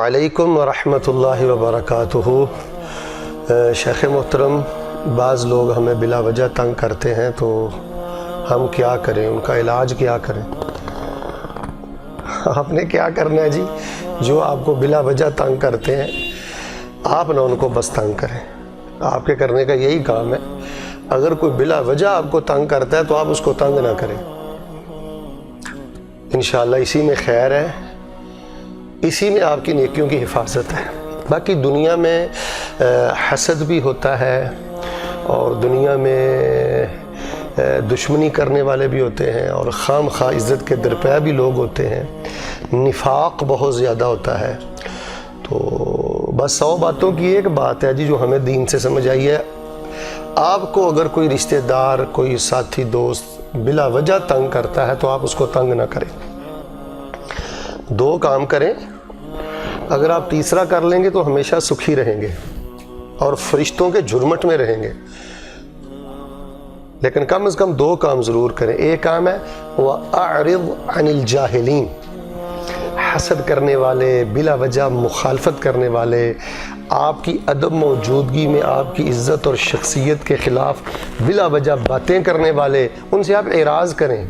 علیکم ورحمۃ اللہ وبرکاتہ۔ شیخ محترم، بعض لوگ ہمیں بلا وجہ تنگ کرتے ہیں تو ہم کیا کریں، ان کا علاج کیا کریں؟ آپ نے کیا کرنا ہے جی؟ جو آپ کو بلا وجہ تنگ کرتے ہیں آپ نہ ان کو بس تنگ کریں۔ آپ کے کرنے کا یہی کام ہے، اگر کوئی بلا وجہ آپ کو تنگ کرتا ہے تو آپ اس کو تنگ نہ کریں۔ انشاءاللہ اسی میں خیر ہے، اسی میں آپ کی نیکیوں کی حفاظت ہے۔ باقی دنیا میں حسد بھی ہوتا ہے اور دنیا میں دشمنی کرنے والے بھی ہوتے ہیں اور خام خواہ عزت کے درپے بھی لوگ ہوتے ہیں، نفاق بہت زیادہ ہوتا ہے۔ تو بس 100 باتوں کی ایک بات ہے جی جو ہمیں دین سے سمجھ آئی ہے، آپ کو اگر کوئی رشتہ دار، کوئی ساتھی، دوست بلا وجہ تنگ کرتا ہے تو آپ اس کو تنگ نہ کریں۔ 2 کام کریں، اگر آپ تیسرا کر لیں گے تو ہمیشہ سکھی رہیں گے اور فرشتوں کے جھرمٹ میں رہیں گے، لیکن کم از کم 2 کام ضرور کریں۔ ایک کام ہے وَأَعْرِضْ عَنِ الْجَاهِلِينَ، حسد کرنے والے، بلا وجہ مخالفت کرنے والے، آپ کی عدم موجودگی میں آپ کی عزت اور شخصیت کے خلاف بلا وجہ باتیں کرنے والے، ان سے آپ اعراض کریں،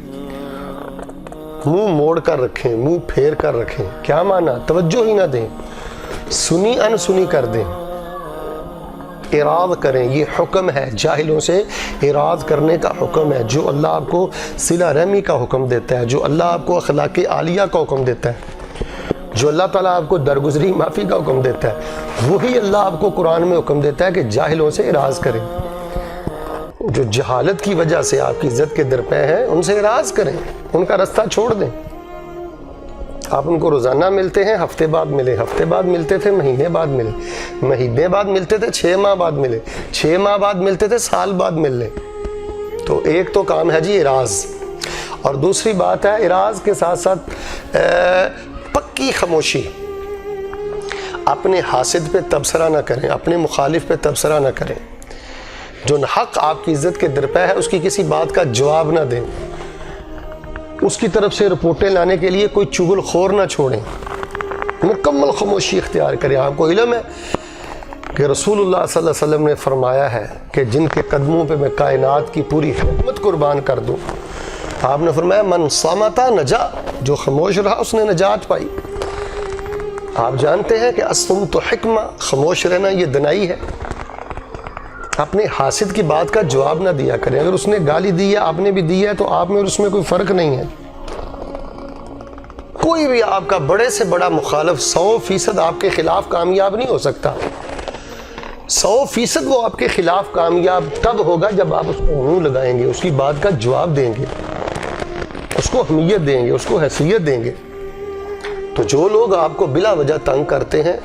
منہ موڑ کر رکھیں، منہ پھیر کر رکھیں۔ کیا معنی؟ توجہ ہی نہ دیں، سنی ان سنی کر دیں، اعراض کریں۔ یہ حکم ہے، جاہلوں سے اعراض کرنے کا حکم ہے، جو اللہ آپ کو صلہ رحمی کا حکم دیتا ہے، جو اللہ آپ کو اخلاق عالیہ کا حکم دیتا ہے، جو اللہ تعالیٰ آپ کو درگزری معافی کا حکم دیتا ہے، وہی اللہ آپ کو قرآن میں حکم دیتا ہے کہ جاہلوں سے اعراض کریں۔ جو جہالت کی وجہ سے آپ کی عزت کے درپے ہیں ان سے اعراض کریں، ان کا رستہ چھوڑ دیں۔ آپ ان کو روزانہ ملتے ہیں، ہفتے بعد ملے، ہفتے بعد ملتے تھے، مہینے بعد ملے، مہینے بعد ملتے تھے، 6 ماہ بعد ملے، 6 ماہ بعد ملتے تھے، سال بعد مل لیں۔ تو ایک تو کام ہے جی اعراض، اور دوسری بات ہے اعراض کے ساتھ ساتھ پکی خاموشی۔ اپنے حاسد پہ تبصرہ نہ کریں، اپنے مخالف پہ تبصرہ نہ کریں، جو حق آپ کی عزت کے درپے ہے اس کی کسی بات کا جواب نہ دیں، اس کی طرف سے رپورٹیں لانے کے لیے کوئی چغل خور نہ چھوڑیں، مکمل خاموشی اختیار کریں۔ آپ کو علم ہے کہ رسول اللہ صلی اللہ علیہ وسلم نے فرمایا ہے کہ جن کے قدموں پہ میں کائنات کی پوری حکمت قربان کر دوں، آپ نے فرمایا من صامت نجا، جو خاموش رہا اس نے نجات پائی۔ آپ جانتے ہیں کہ الصمت حکمہ، خاموش رہنا یہ دنائی ہے۔ اپنے حاسد کی بات کا جواب نہ دیا کریں، اگر اس نے گالی دی ہے آپ نے بھی دی ہے تو آپ میں اور اس میں کوئی فرق نہیں ہے۔ کوئی بھی آپ کا بڑے سے بڑا مخالف 100% آپ کے خلاف کامیاب نہیں ہو سکتا۔ 100% وہ آپ کے خلاف کامیاب تب ہوگا جب آپ اس کو منہ لگائیں گے، اس کی بات کا جواب دیں گے، اس کو اہمیت دیں گے، اس کو حیثیت دیں گے۔ تو جو لوگ آپ کو بلا وجہ تنگ کرتے ہیں،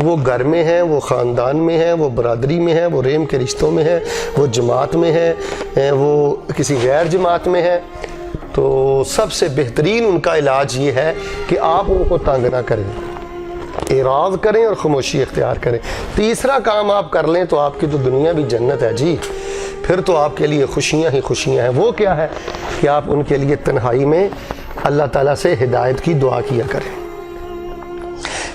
وہ گھر میں ہیں، وہ خاندان میں ہیں، وہ برادری میں ہیں، وہ رحم کے رشتوں میں ہیں، وہ جماعت میں ہیں، وہ کسی غیر جماعت میں ہیں، تو سب سے بہترین ان کا علاج یہ ہے کہ آپ ان کو تنگ نہ کریں، اعراض کریں اور خاموشی اختیار کریں۔ تیسرا کام آپ کر لیں تو آپ کی تو دنیا بھی جنت ہے جی، پھر تو آپ کے لیے خوشیاں ہی خوشیاں ہیں۔ وہ کیا ہے کہ آپ ان کے لیے تنہائی میں اللہ تعالیٰ سے ہدایت کی دعا کیا کریں،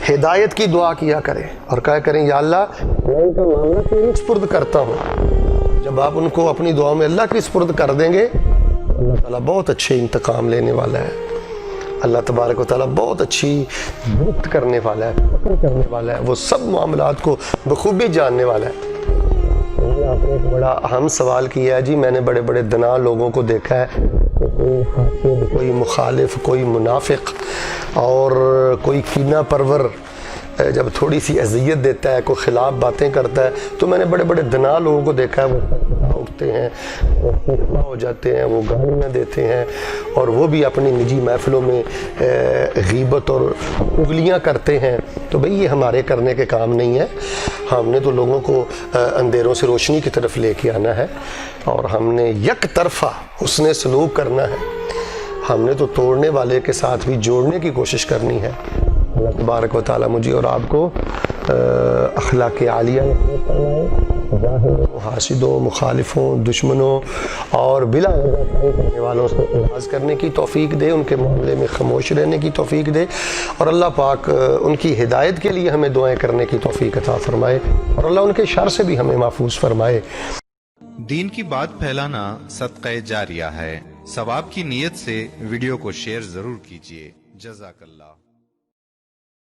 ہدایت کی دعا کیا کریں اور کہا کریں یا اللہ میں ان کا معاملہ تیرے سپرد کرتا ہوں۔ جب آپ ان کو اپنی دعا میں اللہ کی سپرد کر دیں گے، اللہ تعالیٰ بہت اچھے انتقام لینے والا ہے، اللہ تبارک و تعالیٰ بہت اچھی گرفت کرنے والا ہے، پکڑ کرنے والا ہے، وہ سب معاملات کو بخوبی جاننے والا ہے۔ آپ نے ایک بڑا اہم سوال کیا ہے جی، میں نے بڑے بڑے دنا لوگوں کو دیکھا ہے، کوئی حاسد، کوئی مخالف، کوئی منافق اور کوئی کینہ پرور جب تھوڑی سی اذیت دیتا ہے، کوئی خلاف باتیں کرتا ہے، تو میں نے بڑے بڑے دنا لوگوں کو دیکھا ہے، وہ اٹھتے ہیں، وہ خوفنا ہو جاتے ہیں، وہ گالیاں دیتے ہیں، اور وہ بھی اپنی نجی محفلوں میں غیبت اور اگلیاں کرتے ہیں۔ تو بھئی یہ ہمارے کرنے کے کام نہیں ہے، ہم نے تو لوگوں کو اندھیروں سے روشنی کی طرف لے کے آنا ہے، اور ہم نے یک طرفہ حسن سلوک کرنا ہے، ہم نے تو توڑنے والے کے ساتھ بھی جوڑنے کی کوشش کرنی ہے۔ اللہ تبارک و تعالیٰ مجھے اور آپ کو اخلاق عالیہ نصیب فرمائے۔ ظاہروں، حاسدوں، مخالفوں، دشمنوں اور بلا وجہ تنگ کرنے والوں سے اعراض کرنے کی توفیق دے، ان کے معاملے میں خاموش رہنے کی توفیق دے، اور اللہ پاک ان کی ہدایت کے لیے ہمیں دعائیں کرنے کی توفیق عطا فرمائے، اور اللہ ان کے شر سے بھی ہمیں محفوظ فرمائے۔ دین کی بات پھیلانا صدقہ جاریہ ہے، ثواب کی نیت سے ویڈیو کو شیئر ضرور کیجیے۔ جزاک اللہ۔